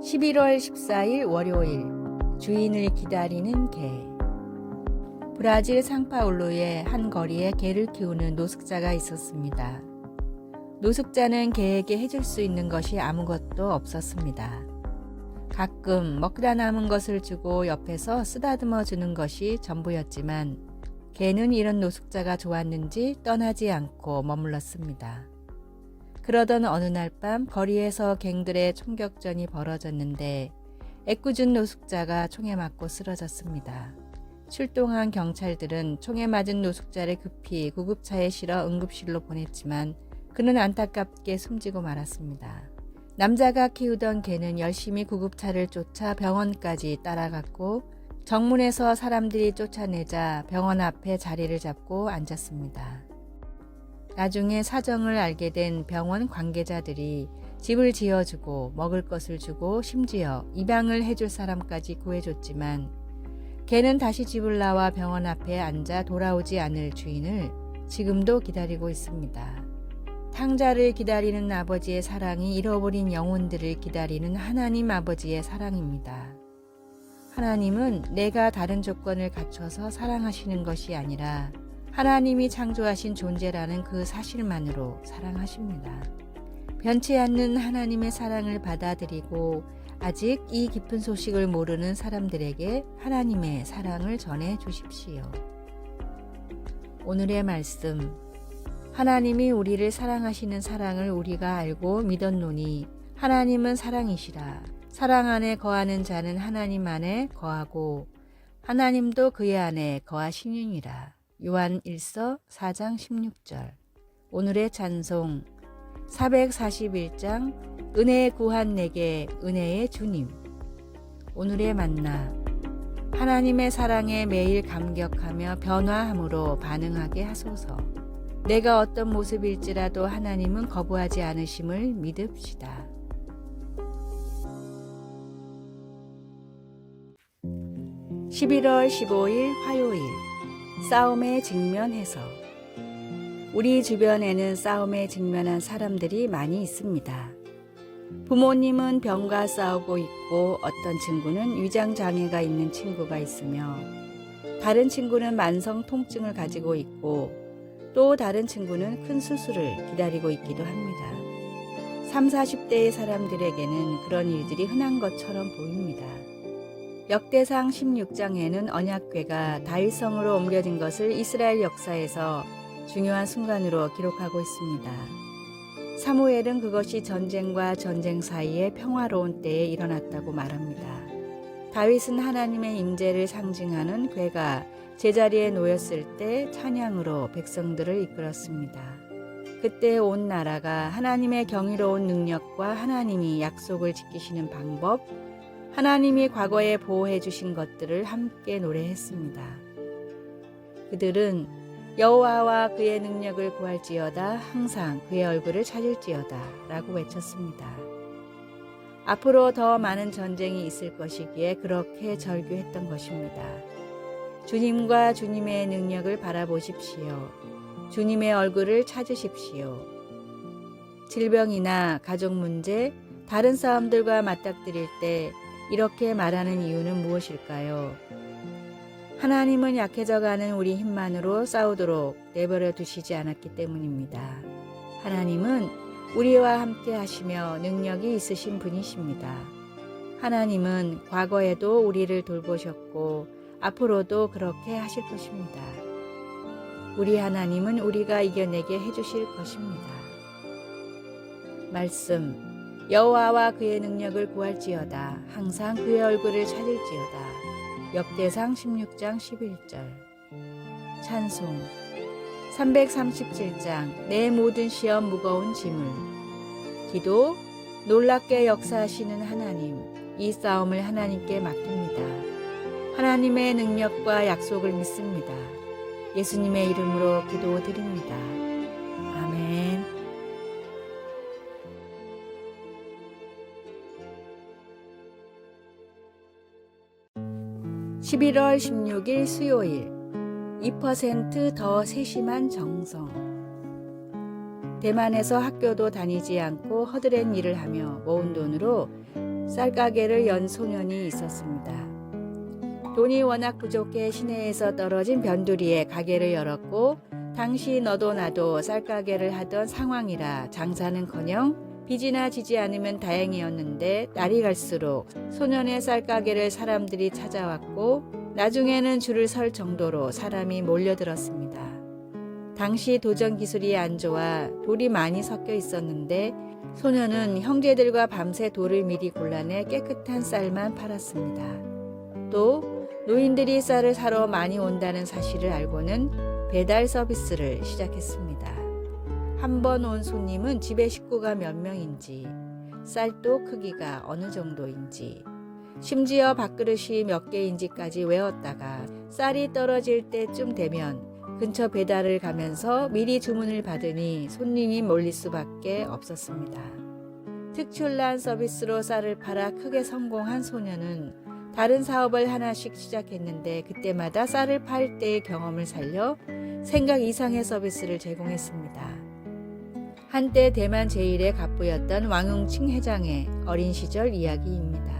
11월 14일 월요일, 주인을 기다리는 개. 브라질 상파울루의 한 거리에 개를 키우는 노숙자가 있었습니다. 노숙자는 개에게 해줄 수 있는 것이 아무것도 없었습니다. 가끔 먹다 남은 것을 주고 옆에서 쓰다듬어 주는 것이 전부였지만 개는 이런 노숙자가 좋았는지 떠나지 않고 머물렀습니다. 그러던 어느 날 밤 거리에서 갱들의 총격전이 벌어졌는데 애꿎은 노숙자가 총에 맞고 쓰러졌습니다. 출동한 경찰들은 총에 맞은 노숙자를 급히 구급차에 실어 응급실로 보냈지만 그는 안타깝게 숨지고 말았습니다. 남자가 키우던 개는 열심히 구급차를 쫓아 병원까지 따라갔고 정문에서 사람들이 쫓아내자 병원 앞에 자리를 잡고 앉았습니다. 나중에 사정을 알게 된 병원 관계자들이 집을 지어주고 먹을 것을 주고 심지어 입양을 해줄 사람까지 구해줬지만 개는 다시 집을 나와 병원 앞에 앉아 돌아오지 않을 주인을 지금도 기다리고 있습니다. 탕자를 기다리는 아버지의 사랑이 잃어버린 영혼들을 기다리는 하나님 아버지의 사랑입니다. 하나님은 내가 다른 조건을 갖춰서 사랑하시는 것이 아니라 하나님이 창조하신 존재라는 그 사실만으로 사랑하십니다. 변치 않는 하나님의 사랑을 받아들이고 아직 이 깊은 소식을 모르는 사람들에게 하나님의 사랑을 전해 주십시오. 오늘의 말씀. 하나님이 우리를 사랑하시는 사랑을 우리가 알고 믿었노니 하나님은 사랑이시라. 사랑 안에 거하는 자는 하나님 안에 거하고 하나님도 그의 안에 거하시느니라. 요한 1서 4장 16절. 오늘의 찬송 441장 은혜에 구한 내게 은혜의 주님. 오늘의 만나 하나님의 사랑에 매일 감격하며 변화함으로 반응하게 하소서. 내가 어떤 모습일지라도 하나님은 거부하지 않으심을 믿읍시다. 11월 15일 화요일 싸움에 직면해서 우리 주변에는 싸움에 직면한 사람들이 많이 있습니다. 부모님은 병과 싸우고 있고 어떤 친구는 위장장애가 있는 친구가 있으며 다른 친구는 만성 통증을 가지고 있고 또 다른 친구는 큰 수술을 기다리고 있기도 합니다. 30, 40대의 사람들에게는 그런 일들이 흔한 것처럼 보입니다. 역대상 16장에는 언약궤가 다윗성으로 옮겨진 것을 이스라엘 역사에서 중요한 순간으로 기록하고 있습니다. 사무엘은 그것이 전쟁과 전쟁 사이에 평화로운 때에 일어났다고 말합니다. 다윗은 하나님의 임재를 상징하는 궤가 제자리에 놓였을 때 찬양으로 백성들을 이끌었습니다. 그때 온 나라가 하나님의 경이로운 능력과 하나님이 약속을 지키시는 방법, 하나님이 과거에 보호해 주신 것들을 함께 노래했습니다. 그들은 여호와와 그의 능력을 구할지어다 항상 그의 얼굴을 찾을지어다 라고 외쳤습니다. 앞으로 더 많은 전쟁이 있을 것이기에 그렇게 절규했던 것입니다. 주님과 주님의 능력을 바라보십시오. 주님의 얼굴을 찾으십시오. 질병이나 가족 문제, 다른 싸움들과 맞닥뜨릴 때 이렇게 말하는 이유는 무엇일까요? 하나님은 약해져가는 우리 힘만으로 싸우도록 내버려 두시지 않았기 때문입니다. 하나님은 우리와 함께 하시며 능력이 있으신 분이십니다. 하나님은 과거에도 우리를 돌보셨고 앞으로도 그렇게 하실 것입니다. 우리 하나님은 우리가 이겨내게 해주실 것입니다. 말씀 여호와와 그의 능력을 구할지어다 항상 그의 얼굴을 찾을지어다. 역대상 16장 11절. 찬송 337장 내 모든 시험 무거운 짐을. 기도 놀랍게 역사하시는 하나님, 이 싸움을 하나님께 맡깁니다. 하나님의 능력과 약속을 믿습니다. 예수님의 이름으로 기도드립니다. 아멘. 11월 16일 수요일 2% 더 세심한 정성. 대만에서 학교도 다니지 않고 허드렛 일을 하며 모은 돈으로 쌀가게를 연 소년이 있었습니다. 돈이 워낙 부족해 시내에서 떨어진 변두리에 가게를 열었고 당시 너도 나도 쌀가게를 하던 상황이라 장사는커녕 빚이나 지지 않으면 다행이었는데 날이 갈수록 소년의 쌀가게를 사람들이 찾아왔고 나중에는 줄을 설 정도로 사람이 몰려들었습니다. 당시 도전 기술이 안 좋아 돌이 많이 섞여 있었는데 소년은 형제들과 밤새 돌을 미리 골라내 깨끗한 쌀만 팔았습니다. 또 노인들이 쌀을 사러 많이 온다는 사실을 알고는 배달 서비스를 시작했습니다. 한 번 온 손님은 집에 식구가 몇 명인지, 쌀도 크기가 어느 정도인지, 심지어 밥그릇이 몇 개인지까지 외웠다가 쌀이 떨어질 때쯤 되면 근처 배달을 가면서 미리 주문을 받으니 손님이 몰릴 수밖에 없었습니다. 특출난 서비스로 쌀을 팔아 크게 성공한 소년은 다른 사업을 하나씩 시작했는데 그때마다 쌀을 팔 때의 경험을 살려 생각 이상의 서비스를 제공했습니다. 한때 대만 제1의 갑부였던 왕응칭 회장의 어린 시절 이야기입니다.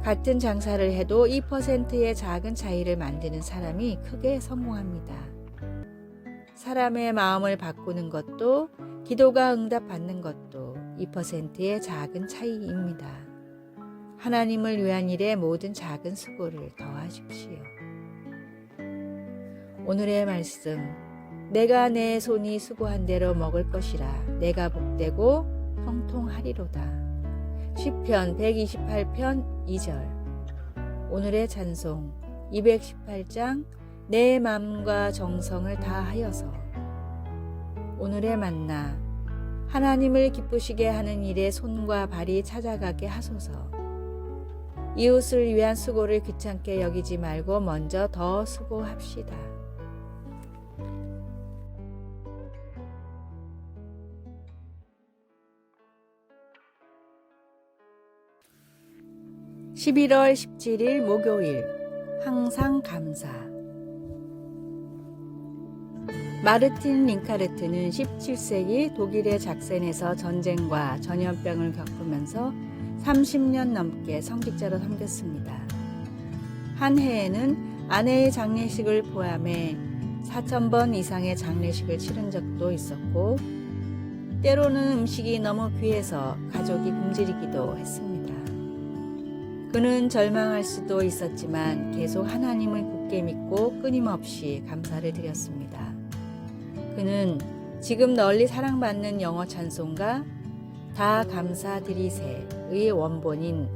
같은 장사를 해도 2%의 작은 차이를 만드는 사람이 크게 성공합니다. 사람의 마음을 바꾸는 것도 기도가 응답받는 것도 2%의 작은 차이입니다. 하나님을 위한 일에 모든 작은 수고를 더하십시오. 오늘의 말씀, 내가 내 손이 수고한 대로 먹을 것이라 내가 복되고 형통하리로다. 시편 128편 2절. 오늘의 찬송 218장 내 마음과 정성을 다하여서. 오늘의 만나 하나님을 기쁘시게 하는 일에 손과 발이 찾아가게 하소서. 이웃을 위한 수고를 귀찮게 여기지 말고 먼저 더 수고합시다. (11월 17일) 목요일. 항상 감사. 마르틴 링카르트는 17세기 독일의 작센에서 전쟁과 전염병을 겪으면서 30년 넘게 성직자로 섬겼습니다. 한 해에는 아내의 장례식을 포함해 4,000번 이상의 장례식을 치른 적도 있었고 때로는 음식이 너무 귀해서 가족이 굶주리기도 했습니다. 그는 절망할 수도 있었지만 계속 하나님을 굳게 믿고 끊임없이 감사를 드렸습니다. 그는 지금 널리 사랑받는 영어 찬송가 다 감사드리세의 원본인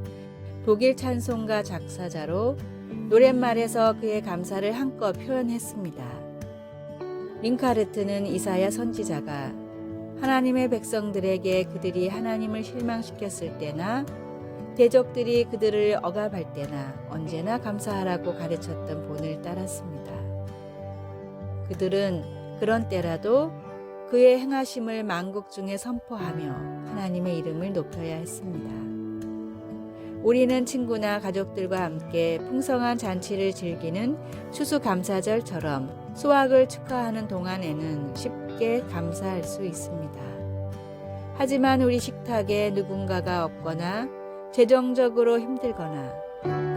독일 찬송가 작사자로 노랫말에서 그의 감사를 한껏 표현했습니다. 링카르트는 이사야 선지자가 하나님의 백성들에게 그들이 하나님을 실망시켰을 때나 대적들이 그들을 억압할 때나 언제나 감사하라고 가르쳤던 본을 따랐습니다. 그들은 그런 때라도 그의 행하심을 만국 중에 선포하며 하나님의 이름을 높여야 했습니다. 우리는 친구나 가족들과 함께 풍성한 잔치를 즐기는 추수감사절처럼 수확을 축하하는 동안에는 쉽게 감사할 수 있습니다. 하지만 우리 식탁에 누군가가 없거나 재정적으로 힘들거나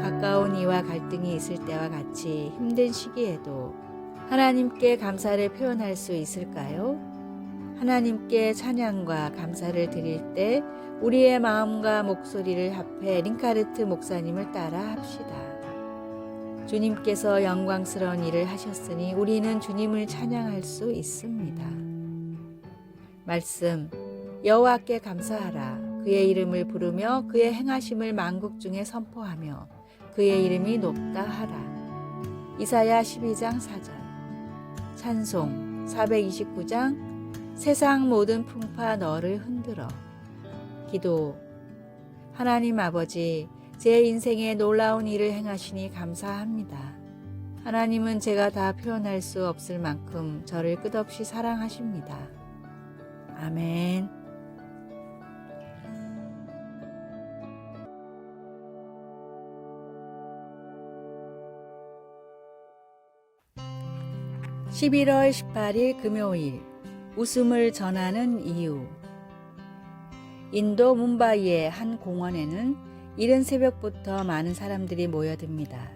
가까운 이와 갈등이 있을 때와 같이 힘든 시기에도 하나님께 감사를 표현할 수 있을까요? 하나님께 찬양과 감사를 드릴 때 우리의 마음과 목소리를 합해 링카르트 목사님을 따라 합시다. 주님께서 영광스러운 일을 하셨으니 우리는 주님을 찬양할 수 있습니다. 말씀, 여호와께 감사하라. 그의 이름을 부르며 그의 행하심을 만국 중에 선포하며 그의 이름이 높다 하라. 이사야 12장 4절. 찬송 429장 세상 모든 풍파 너를 흔들어. 기도. 하나님 아버지, 제 인생에 놀라운 일을 행하시니 감사합니다. 하나님은 제가 다 표현할 수 없을 만큼 저를 끝없이 사랑하십니다. 아멘. (11월 18일) 금요일. 웃음을 전하는 이유. 인도 뭄바이의 한 공원에는 이른 새벽부터 많은 사람들이 모여듭니다.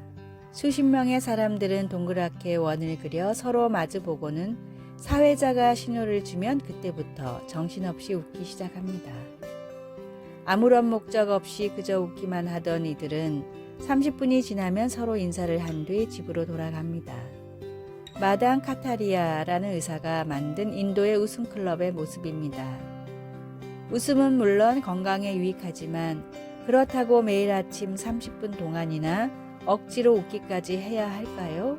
수십 명의 사람들은 동그랗게 원을 그려 서로 마주보고는 사회자가 신호를 주면 그때부터 정신없이 웃기 시작합니다. 아무런 목적 없이 그저 웃기만 하던 이들은 30분이 지나면 서로 인사를 한 뒤 집으로 돌아갑니다. 마당 카타리아라는 의사가 만든 인도의 웃음 클럽의 모습입니다. 웃음은 물론 건강에 유익하지만 그렇다고 매일 아침 30분 동안이나 억지로 웃기까지 해야 할까요?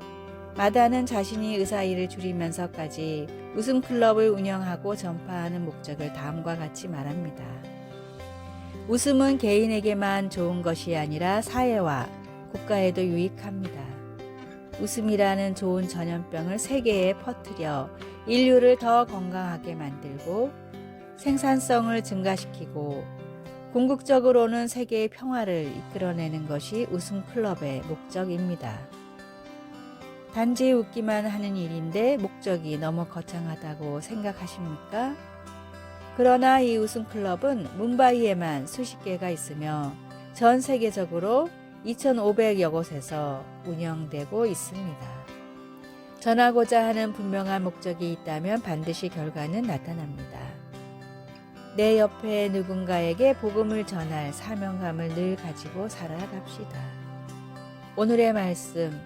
마다는 자신이 의사 일을 줄이면서까지 웃음 클럽을 운영하고 전파하는 목적을 다음과 같이 말합니다. 웃음은 개인에게만 좋은 것이 아니라 사회와 국가에도 유익합니다. 웃음이라는 좋은 전염병을 세계에 퍼뜨려 인류를 더 건강하게 만들고 생산성을 증가시키고 궁극적으로는 세계의 평화를 이끌어내는 것이 웃음 클럽의 목적입니다. 단지 웃기만 하는 일인데 목적이 너무 거창하다고 생각하십니까? 그러나 이 웃음 클럽은 뭄바이에만 수십 개가 있으며 전 세계적으로 2,500여 곳에서 운영되고 있습니다. 전하고자 하는 분명한 목적이 있다면 반드시 결과는 나타납니다. 내 옆에 누군가에게 복음을 전할 사명감을 늘 가지고 살아갑시다. 오늘의 말씀,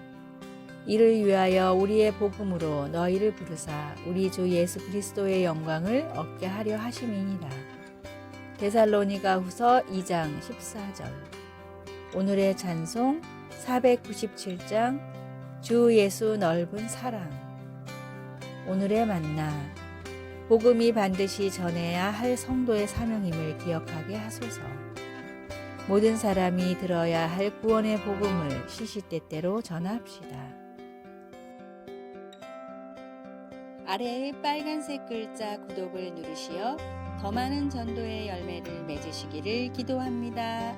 이를 위하여 우리의 복음으로 너희를 부르사 우리 주 예수 그리스도의 영광을 얻게 하려 하심이니라. 데살로니가 후서 2장 14절. 오늘의 찬송 497장 주 예수 넓은 사랑. 오늘의 만나, 복음이 반드시 전해야 할 성도의 사명임을 기억하게 하소서. 모든 사람이 들어야 할 구원의 복음을 시시때때로 전합시다. 아래의 빨간색 글자 구독을 누르시어 더 많은 전도의 열매를 맺으시기를 기도합니다.